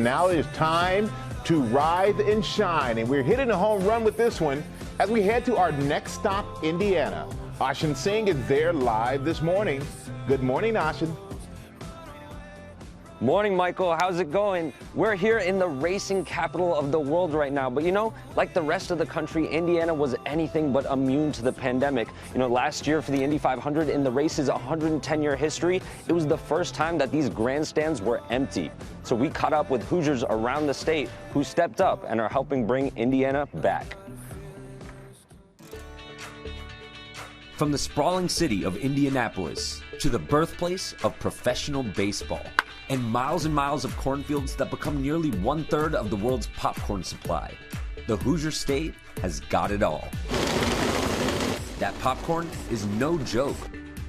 Now it is time to rise and shine, and we're hitting a home run with this one as we head to our next stop, Indiana. Ashin Singh is there live this morning. Good morning, Ashin. Morning, Michael. How's it going? We're here in the racing capital of the world right now. But you know, like the rest of the country, Indiana was anything but immune to the pandemic. You know, last year for the Indy 500 in the race's 110-year history, it was the first time that these grandstands were empty. So we caught up with Hoosiers around the state who stepped up and are helping bring Indiana back. From the sprawling city of Indianapolis to the birthplace of professional baseball, and miles of cornfields that become nearly 1/3 of the world's popcorn supply, the Hoosier State has got it all. That popcorn is no joke.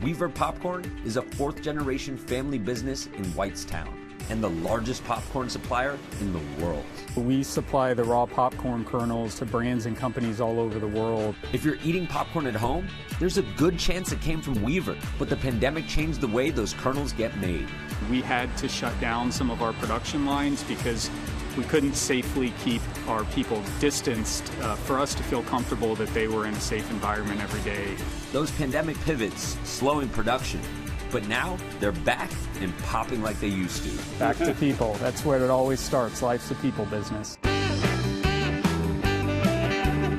Weaver Popcorn is a fourth-generation family business in Whitestown and the largest popcorn supplier in the world. We supply the raw popcorn kernels to brands and companies all over the world. If you're eating popcorn at home, there's a good chance it came from Weaver, but the pandemic changed the way those kernels get made. We had to shut down some of our production lines because we couldn't safely keep our people distanced for us to feel comfortable that they were in a safe environment every day. Those pandemic pivots slowing production, but now they're back and popping like they used to. Back to people. That's where it always starts. Life's a people business.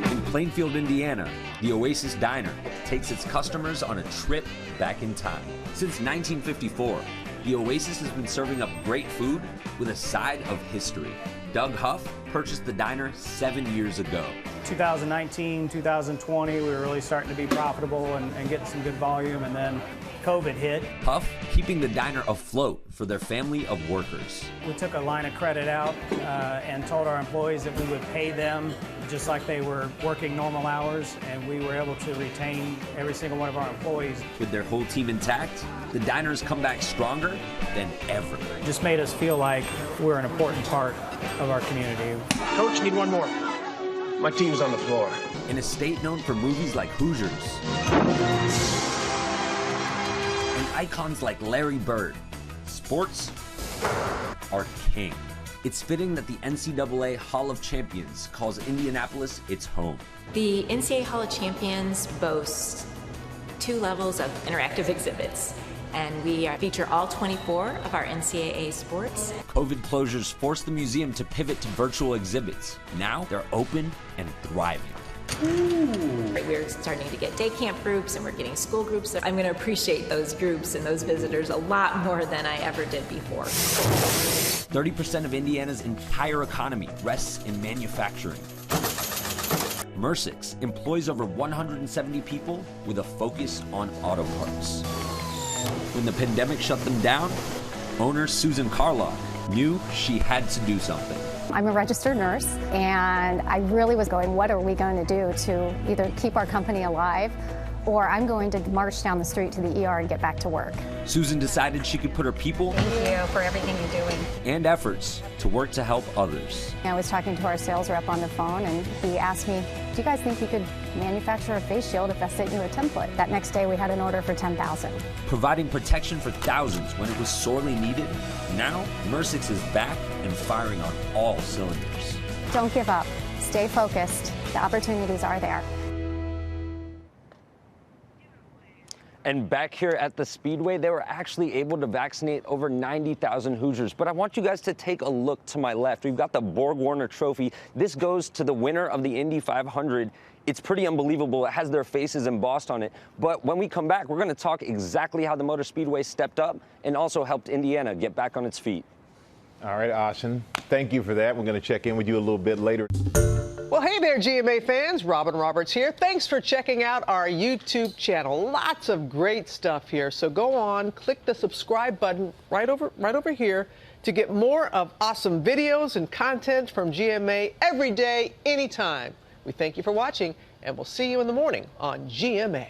In Plainfield, Indiana, the Oasis Diner takes its customers on a trip back in time. Since 1954, the Oasis has been serving up great food with a side of history. Doug Huff purchased the diner 7 years ago. 2019, 2020, we were really starting to be profitable and getting some good volume, and then COVID hit. Huff keeping the diner afloat for their family of workers. We took a line of credit out and told our employees that we would pay them just like they were working normal hours, and we were able to retain every single one of our employees. With their whole team intact, the diner's come back stronger than ever. It just made us feel like we're an important part of our community. Coach, need one more. My team's on the floor. In a state known for movies like Hoosiers and icons like Larry Bird, sports are king. It's fitting that the NCAA Hall of Champions calls Indianapolis its home. The NCAA Hall of Champions boasts 2 levels of interactive exhibits, and we feature all 24 of our NCAA sports. COVID closures forced the museum to pivot to virtual exhibits. Now they're open and thriving. We're starting to get day camp groups and we're getting school groups. I'm going to appreciate those groups and those visitors a lot more than I ever did before. 30% of Indiana's entire economy rests in manufacturing. Mercix employs over 170 people with a focus on auto parts. When the pandemic shut them down, owner Susan Carlock knew she had to do something. I'm a registered nurse, and I really was going, what are we going to do to either keep our company alive, or I'm going to march down the street to the ER and get back to work. Susan decided she could put her people Thank you for everything you're doing. and efforts to work to help others. I was talking to our sales rep on the phone, and he asked me, do you guys think you could manufacture a face shield if I sent you a template? That next day we had an order for 10,000. Providing protection for thousands when it was sorely needed, now Mercix is back and firing on all cylinders. Don't give up. Stay focused. The opportunities are there. And back here at the Speedway, they were actually able to vaccinate over 90,000 Hoosiers. But I want you guys to take a look to my left. We've got the Borg Warner Trophy. This goes to the winner of the Indy 500. It's pretty unbelievable. It has their faces embossed on it. But when we come back, we're going to talk exactly how the Motor Speedway stepped up and also helped Indiana get back on its feet. All right, Ashin, thank you for that. We're going to check in with you a little bit later. Well, hey there, GMA fans. Robin Roberts here. Thanks for checking out our YouTube channel. Lots of great stuff here. So go on, click the subscribe button right over here to get more of awesome videos and content from GMA every day, anytime. We thank you for watching, and we'll see you in the morning on GMA.